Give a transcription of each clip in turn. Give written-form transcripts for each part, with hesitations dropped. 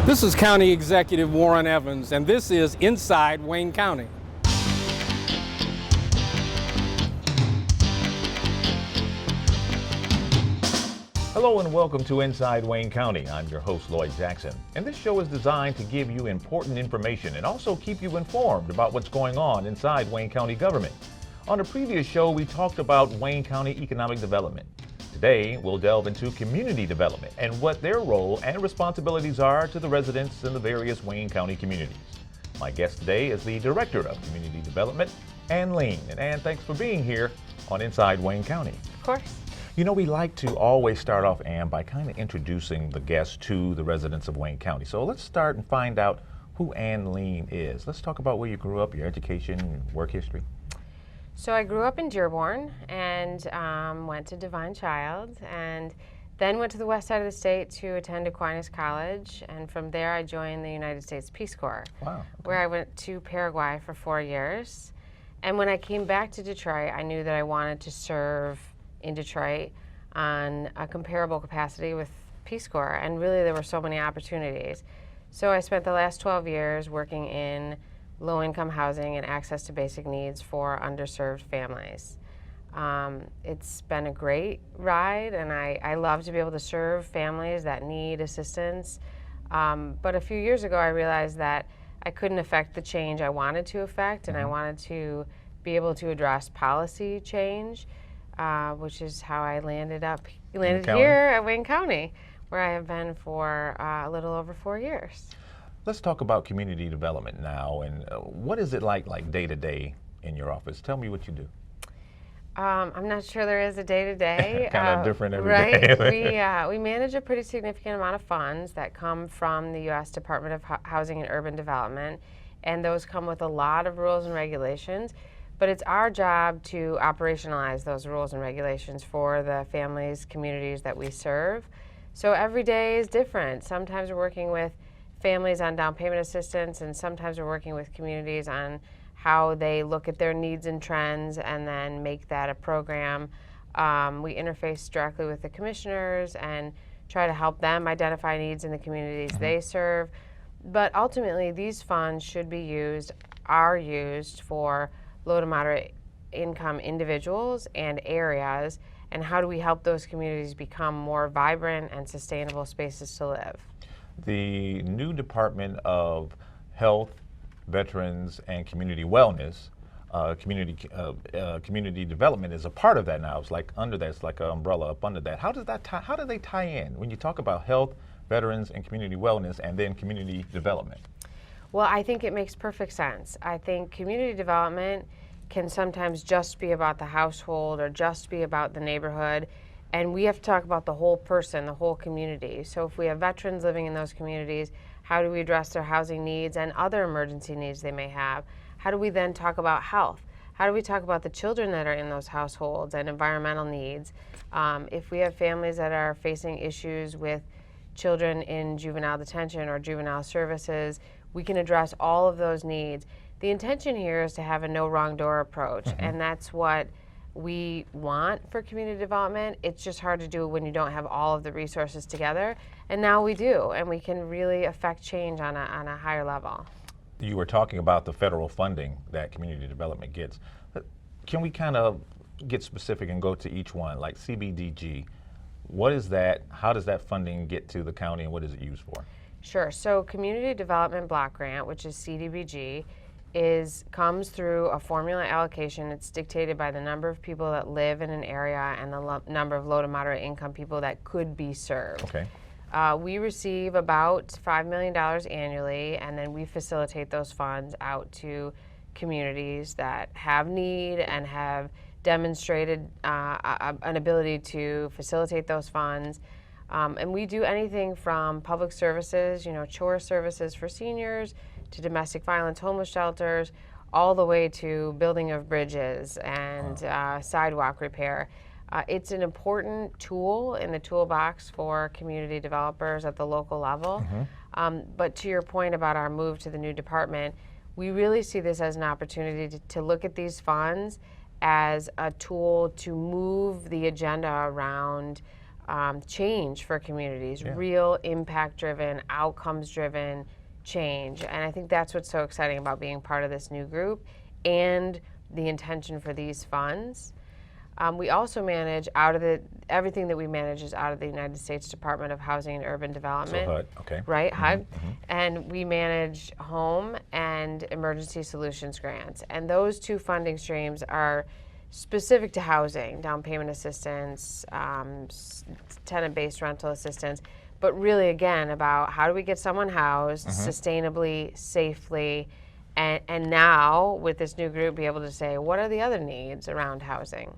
This is County Executive Warren Evans, and this is Inside Wayne County. Hello and welcome to Inside Wayne County. I'm your host, Lloyd Jackson, and this show is designed to give you important information and also keep you informed about what's going on inside Wayne County government. On a previous show, we talked about Wayne County economic development. Today, we'll delve into community development and what their role and responsibilities are to the residents in the various Wayne County communities. My guest today is the Director of Community Development, Leen. And Ann, thanks for being here on Inside Wayne County. Of course. You know, we like to always start off, Ann, by kind of introducing the guest to the residents of Wayne County. So let's start and find out who Leen is. Let's talk about where you grew up, your education, your work history. So I grew up in Dearborn and went to Divine Child, and then went to the west side of the state to attend Aquinas College, and from there I joined the United States Peace Corps, Wow, okay. where I went to Paraguay for 4 years. And when I came back to Detroit, I knew that I wanted to serve in Detroit on a comparable capacity with Peace Corps, and really there were so many opportunities. So I spent the last 12 years working in low-income housing and access to basic needs for underserved families. It's been a great ride, and I love to be able to serve families that need assistance. But a few years ago, I realized that I couldn't affect the change I wanted to affect, and I wanted to be able to address policy change, which is how I landed here at Wayne County, where I have been for a little over 4 years. Let's talk about community development now, and what is it like day to day in your office? Tell me what you do. I'm not sure there is a day-to-day. Kind of different every right? day. We manage a pretty significant amount of funds that come from the U.S. Department of Housing and Urban Development, and those come with a lot of rules and regulations. But it's our job to operationalize those rules and regulations for the families, communities that we serve. So every day is different. Sometimes we're working with families on down payment assistance, and sometimes we're working with communities on how they look at their needs and trends and then make that a program. We interface directly with the commissioners and try to help them identify needs in the communities they serve. But ultimately, these funds are used for low to moderate income individuals and areas, and how do we help those communities become more vibrant and sustainable spaces to live. The new Department of Health, Veterans, and Community Wellness, community development is a part of that now. It's like under that, it's like an umbrella up under that. How do they tie in when you talk about health, veterans, and community wellness, and then community development? Well, I think it makes perfect sense. I think community development can sometimes just be about the household or just be about the neighborhood. And we have to talk about the whole person, the whole community. So if we have veterans living in those communities, how do we address their housing needs and other emergency needs they may have? How do we then talk about health? How do we talk about the children that are in those households and environmental needs? If we have families that are facing issues with children in juvenile detention or juvenile services, we can address all of those needs. The intention here is to have a no wrong door approach, and that's what we want for community development. It's just hard to do when you don't have all of the resources together, and now we do, and we can really affect change on a higher level. You were talking about the federal funding that community development gets. Can we kind of get specific and go to each one, like CBDG? What is that? How does that funding get to the county, and what is it used for? Sure. So Community Development Block Grant, which is CDBG, comes through a formula allocation. It's dictated by the number of people that live in an area and the number of low to moderate income people that could be served. Okay. We receive about $5 million annually, and then we facilitate those funds out to communities that have need and have demonstrated an ability to facilitate those funds. And we do anything from public services, chore services for seniors, to domestic violence homeless shelters, all the way to building of bridges and sidewalk repair. It's an important tool in the toolbox for community developers at the local level. But to your point about our move to the new department, we really see this as an opportunity to look at these funds as a tool to move the agenda around change for communities, Yeah. real impact-driven, outcomes-driven change. And I think that's what's so exciting about being part of this new group and the intention for these funds. We also manage everything that we manage is out of the United States Department of Housing and Urban Development. So HUD, okay. Right, HUD. And we manage home and emergency solutions grants. And those two funding streams are specific to housing, down payment assistance, tenant-based rental assistance, but really, again, about how do we get someone housed sustainably, safely, and now, with this new group, be able to say, what are the other needs around housing?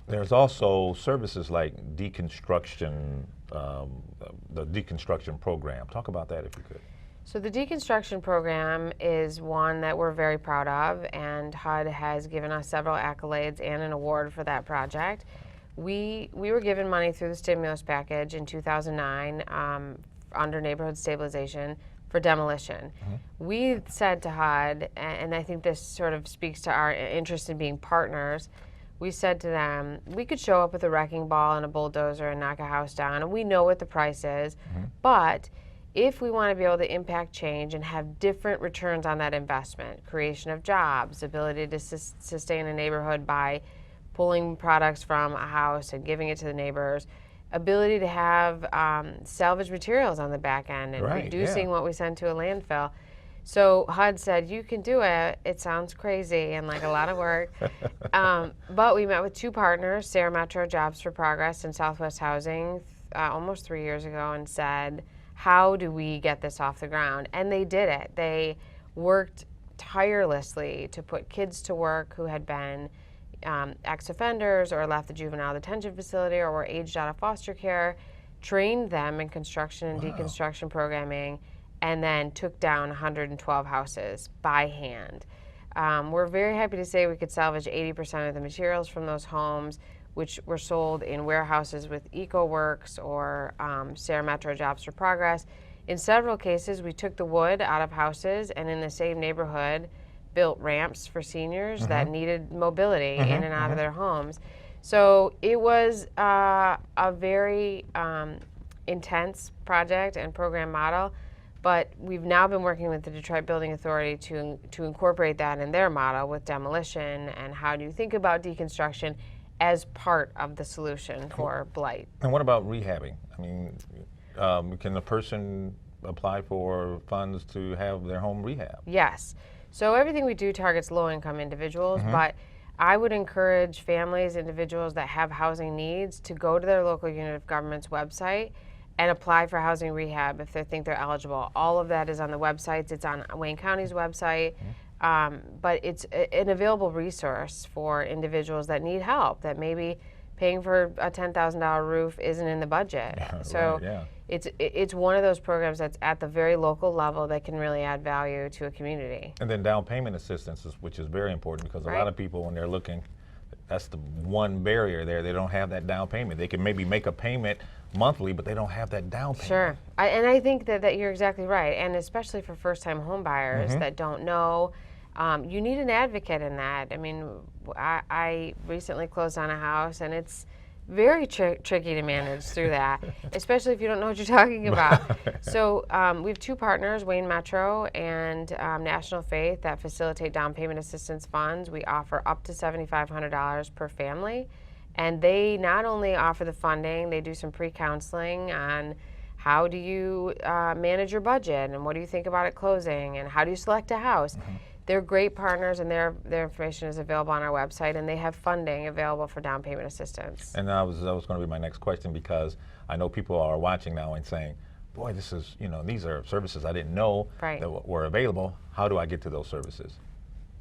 There's also services like deconstruction, the deconstruction program. Talk about that if you could. So the deconstruction program is one that we're very proud of, and HUD has given us several accolades and an award for that project. We were given money through the stimulus package in 2009 under neighborhood stabilization for demolition. We said to HUD, and I think this sort of speaks to our interest in being partners, we said to them, we could show up with a wrecking ball and a bulldozer and knock a house down, and we know what the price is, but if we want to be able to impact change and have different returns on that investment, creation of jobs, ability to sustain a neighborhood by pulling products from a house and giving it to the neighbors, ability to have salvage materials on the back end and reducing what we send to a landfill. So HUD said, you can do it. It sounds crazy and like a lot of work. But we met with two partners, Sarah Metro Jobs for Progress and Southwest Housing, almost 3 years ago, and said, how do we get this off the ground? And they did it. They worked tirelessly to put kids to work who had been ex-offenders or left the juvenile detention facility or were aged out of foster care, trained them in construction and deconstruction programming, and then took down 112 houses by hand. We're very happy to say we could salvage 80% of the materials from those homes, which were sold in warehouses with EcoWorks or Sarah Metro Jobs for Progress. In several cases, we took the wood out of houses and in the same neighborhood built ramps for seniors that needed mobility in and out of their homes. So it was a very intense project and program model, but we've now been working with the Detroit Building Authority to incorporate that in their model with demolition and how do you think about deconstruction as part of the solution for blight. And what about rehabbing? I mean, can the person apply for funds to have their home rehab? Yes. So everything we do targets low-income individuals, but I would encourage families, individuals that have housing needs to go to their local unit of government's website and apply for housing rehab if they think they're eligible. All of that is on the websites. It's on Wayne County's website. But it's an available resource for individuals that need help, that maybe paying for a $10,000 roof isn't in the budget. It's one of those programs that's at the very local level that can really add value to a community. And then down payment assistance, which is very important because a lot of people, when they're looking, that's the one barrier there. They don't have that down payment. They can maybe make a payment monthly, but they don't have that down payment. Sure. And I think that you're exactly right. And especially for first-time home buyers that don't know, you need an advocate in that. I mean, I recently closed on a house, and it's very tricky to manage through that, especially if you don't know what you're talking about. So we have two partners, Wayne Metro and National Faith, that facilitate down payment assistance funds. We offer up to $7,500 per family, and they not only offer the funding, they do some pre-counseling on how do you manage your budget, and what do you think about at closing, and how do you select a house. They're great partners, and their information is available on our website, and they have funding available for down payment assistance. And that was going to be my next question, because I know people are watching now and saying, boy, this is, these are services I didn't know that were available. How do I get to those services?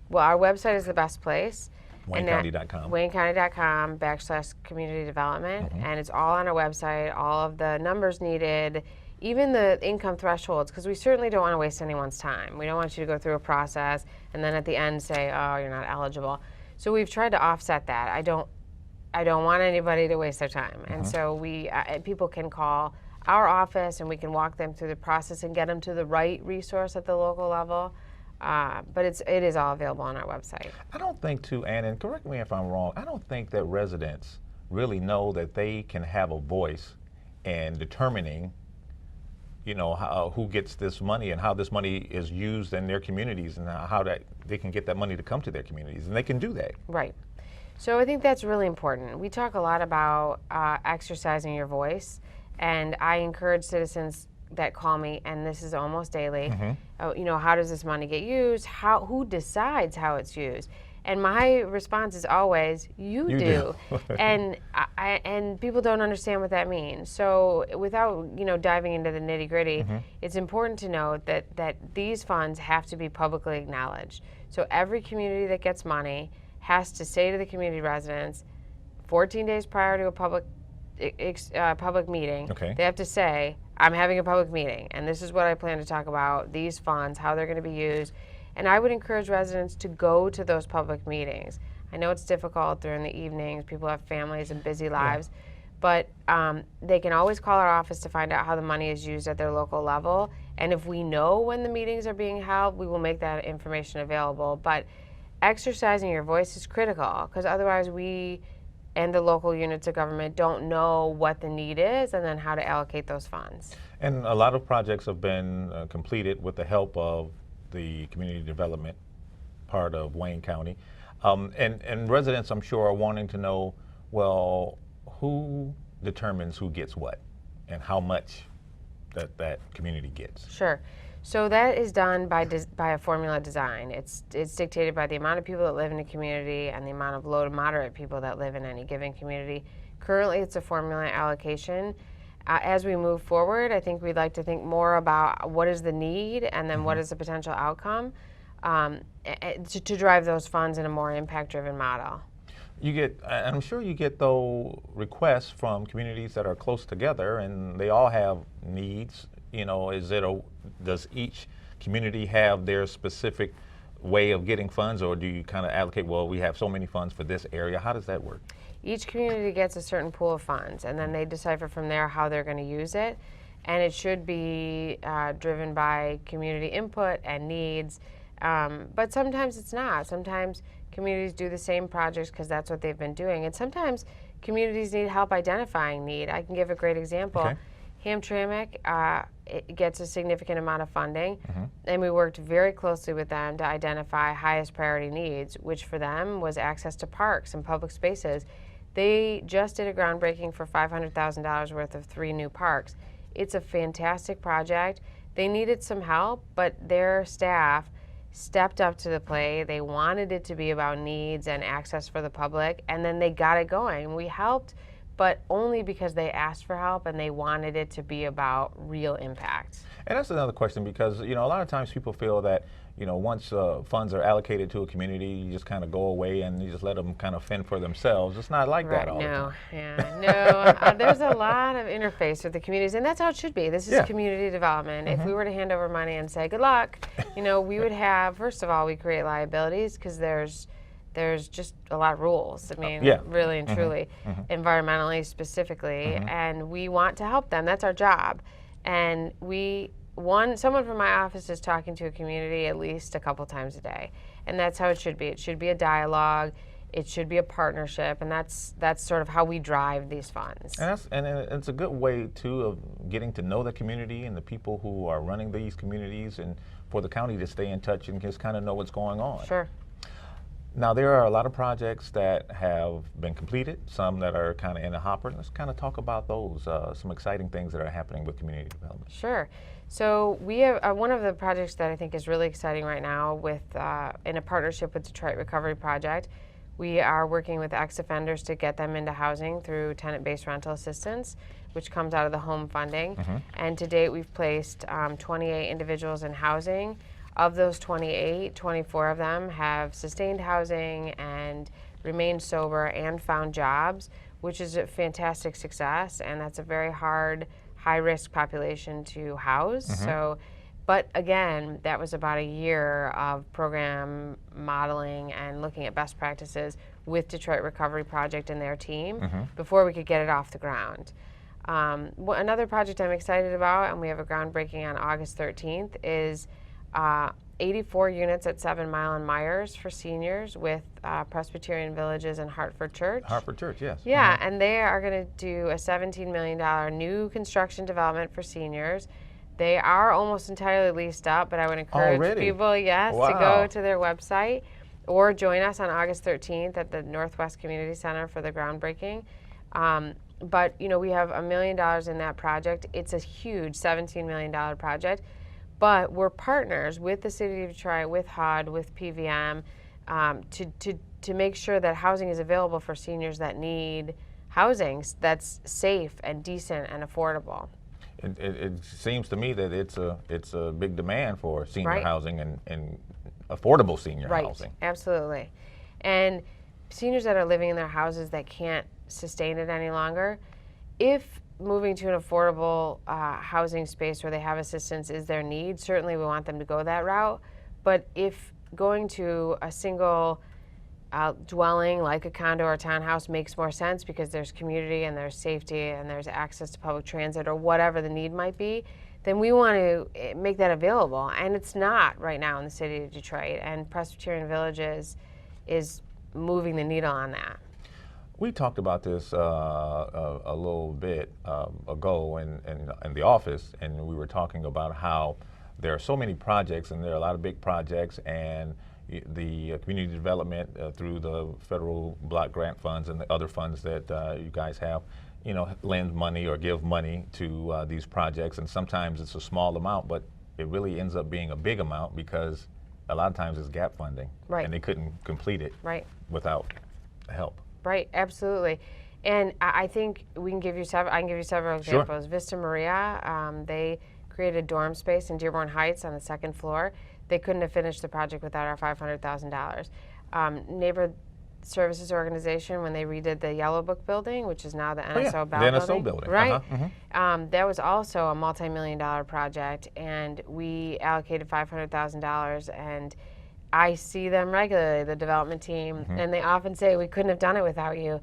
Well, our website is the best place. WayneCounty.com. WayneCounty.com/community development, and it's all on our website, all of the numbers needed, even the income thresholds, because we certainly don't want to waste anyone's time. We don't want you to go through a process and then at the end say, oh, you're not eligible. So we've tried to offset that. I don't want anybody to waste their time. And so people can call our office and we can walk them through the process and get them to the right resource at the local level. But it is all available on our website. I don't think, too, Ann, and correct me if I'm wrong, I don't think that residents really know that they can have a voice in determining, who gets this money and how this money is used in their communities, and how that they can get that money to come to their communities, and they can do that. Right. So I think that's really important. We talk a lot about exercising your voice, and I encourage citizens that call me, and this is almost daily. How does this money get used? Who decides how it's used? And my response is always, you do. And people don't understand what that means. So without diving into the nitty gritty, it's important to note that these funds have to be publicly acknowledged. So every community that gets money has to say to the community residents, 14 days prior to a public meeting, they have to say, I'm having a public meeting, and this is what I plan to talk about, these funds, how they're going to be used. And I would encourage residents to go to those public meetings. I know it's difficult during the evenings, people have families and busy lives, but they can always call our office to find out how the money is used at their local level. And if we know when the meetings are being held, we will make that information available. But exercising your voice is critical, because otherwise we and the local units of government don't know what the need is and then how to allocate those funds. And a lot of projects have been completed with the help of the community development part of Wayne County. And residents, I'm sure, are wanting to know, well, who determines who gets what and how much that community gets? Sure. So that is done by a formula design. It's dictated by the amount of people that live in a community and the amount of low to moderate people that live in any given community. Currently, it's a formula allocation. As we move forward, I think we'd like to think more about what is the need and then what is the potential outcome to drive those funds in a more impact-driven model. I'm sure you get though requests from communities that are close together and they all have needs. Does each community have their specific way of getting funds, or do you kind of allocate, well, we have so many funds for this area? How does that work? Each community gets a certain pool of funds, and then they decipher from there how they're going to use it. And it should be driven by community input and needs, but sometimes it's not. Sometimes communities do the same projects because that's what they've been doing, and sometimes communities need help identifying need. I can give a great example. Okay. Hamtramck it gets a significant amount of funding, and we worked very closely with them to identify highest priority needs, which for them was access to parks and public spaces. They just did a groundbreaking for $500,000 worth of 3 new parks. It's a fantastic project. They needed some help, but their staff stepped up to the plate. They wanted it to be about needs and access for the public, and then they got it going. We helped, but only because they asked for help and they wanted it to be about real impact. And that's another question, because a lot of times people feel that once funds are allocated to a community, you just kind of go away and you just let them kind of fend for themselves. It's not like that all the time. No, there's a lot of interface with the communities, and that's how it should be. This is community development. If we were to hand over money and say good luck, we would have, first of all, we create liabilities because there's just a lot of rules. I mean, really and truly, environmentally specifically, and we want to help them. That's our job. And someone from my office is talking to a community at least a couple times a day, and that's how it should be. It should be a dialogue. It should be a partnership, and that's sort of how we drive these funds. And it's a good way too of getting to know the community and the people who are running these communities, and for the county to stay in touch and just kind of know what's going on. Sure. Now, there are a lot of projects that have been completed, some that are kind of in the hopper. Let's kind of talk about those, some exciting things that are happening with community development. Sure. So we have one of the projects that I think is really exciting right now in a partnership with Detroit Recovery Project. We are working with ex-offenders to get them into housing through tenant-based rental assistance, which comes out of the home funding. And to date, we've placed 28 individuals in housing. Of those 28, 24 of them have sustained housing and remained sober and found jobs, which is a fantastic success, and that's a very hard, high-risk population to house. So, but again, that was about a year of program modeling and looking at best practices with Detroit Recovery Project and their team before we could get it off the ground. Another project I'm excited about, and we have a groundbreaking on August 13th, is 84 units at 7 Mile and Myers for seniors with Presbyterian Villages and Hartford Church. Hartford Church, yes. Yeah, and they are going to do a $17 million new construction development for seniors. They are almost entirely leased up, but I would encourage Already? people, yes, to Wow. go to their website or join us on August 13th at the Northwest Community Center for the groundbreaking. But you know, we have $1 million in that project. It's a huge $17 million project, but we're partners with the City of Detroit, with HUD, with PVM, to make sure that housing is available for seniors that need housing that's safe and decent and affordable. It seems to me that it's a big demand for senior Right. housing and affordable senior Right, housing. absolutely. And seniors that are living in their houses that can't sustain it any longer, if moving to an affordable housing space where they have assistance is their need, certainly we want them to go that route. But if going to a single dwelling like a condo or townhouse makes more sense because there's community and there's safety and there's access to public transit or whatever the need might be, then we want to make that available. And it's not right now in the City of Detroit, and Presbyterian Villages is moving the needle on that. We talked about this a little bit ago in the office, and we were talking about how there are so many projects, and there are a lot of big projects, and the community development through the federal block grant funds and the other funds that you guys have, you know, lend money or give money to these projects, and sometimes it's a small amount, but it really ends up being a big amount because a lot of times it's gap funding, Right. and they couldn't complete it Right. without help. Right, absolutely. And I think we can give you several. I can give you several Sure. examples. Vista Maria, they created dorm space in Dearborn Heights on the second floor. They couldn't have finished the project without our $500,000. Neighborhood Services Organization, when they redid the Yellow Book building, which is now the NSO the Bell NSO building. right? Uh-huh, That was also a multi-million-dollar project, and we allocated $500,000. And I see them regularly, the development team, and they often say, we couldn't have done it without you.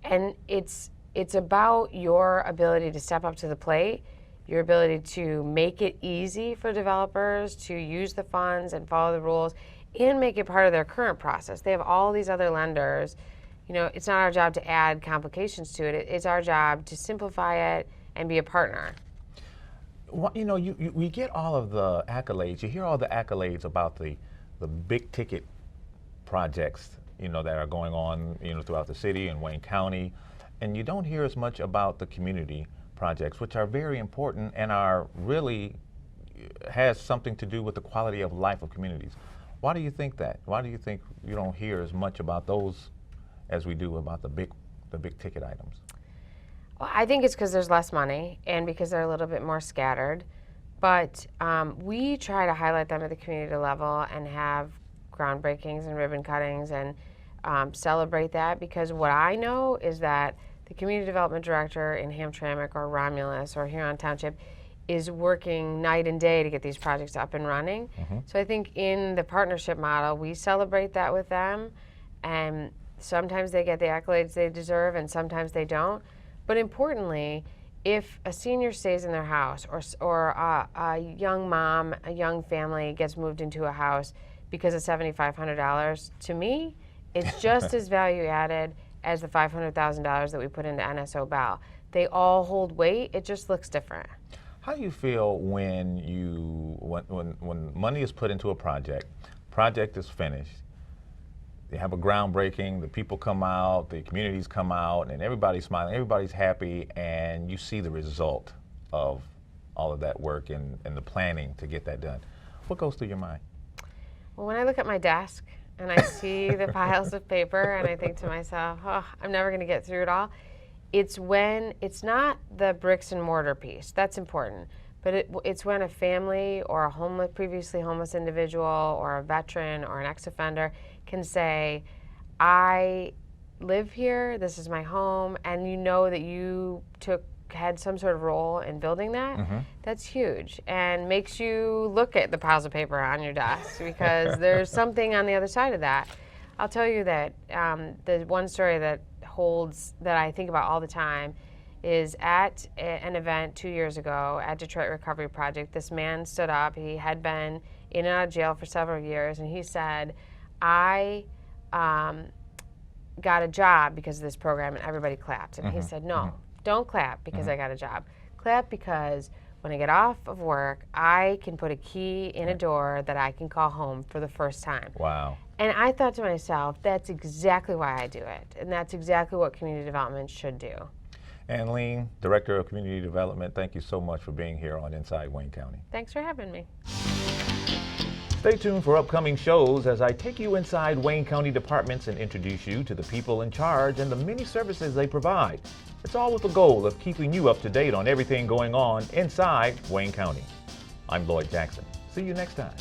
And it's about your ability to step up to the plate, your ability to make it easy for developers to use the funds and follow the rules and make it part of their current process. They have all these other lenders. You know, it's not our job to add complications to it. It's our job to simplify it and be a partner. Well, you know, we get all of the accolades. You hear all the accolades about the big ticket projects, you know, that are going on, you know, throughout the city and Wayne County, and you don't hear as much about the community projects, which are very important and are really has something to do with the quality of life of communities. Why do you think that? Why do you think you don't hear as much about those as we do about the big ticket items? Well, I think it's because there's less money and because they're a little bit more scattered. But we try to highlight them at the community level and have groundbreakings and ribbon cuttings and celebrate that, because what I know is that the community development director in Hamtramck or Romulus or Huron Township is working night and day to get these projects up and running. So I think in the partnership model, we celebrate that with them, and sometimes they get the accolades they deserve and sometimes they don't. But importantly, if a senior stays in their house or a young mom, a young family gets moved into a house because of $7,500, to me, it's just as value added as the $500,000 that we put into NSO Bell. They all hold weight, it just looks different. How do you feel when money is put into a project is finished, they have a groundbreaking, the people come out, the communities come out, and everybody's smiling, everybody's happy, and you see the result of all of that work and the planning to get that done? What goes through your mind? Well, when I look at my desk and I see the piles of paper and I think to myself, oh, I'm never going to get through it all, it's when it's not the bricks and mortar piece. That's important. But it's when a family or a previously homeless individual or a veteran or an ex-offender can say, I live here, this is my home, and you know that you had some sort of role in building that. That's huge and makes you look at the piles of paper on your desk because there's something on the other side of that. I'll tell you that the one story that I think about all the time is at an event 2 years ago at Detroit Recovery Project. This man stood up. He had been in and out of jail for several years, and he said, I got a job because of this program, and everybody clapped. And he said, no, don't clap because I got a job. Clap because when I get off of work, I can put a key in a door that I can call home for the first time. Wow. And I thought to myself, that's exactly why I do it. And that's exactly what community development should do. And Leen, Director of Community Development, thank you so much for being here on Inside Wayne County. Thanks for having me. Stay tuned for upcoming shows as I take you inside Wayne County departments and introduce you to the people in charge and the many services they provide. It's all with the goal of keeping you up to date on everything going on inside Wayne County. I'm Lloyd Jackson. See you next time.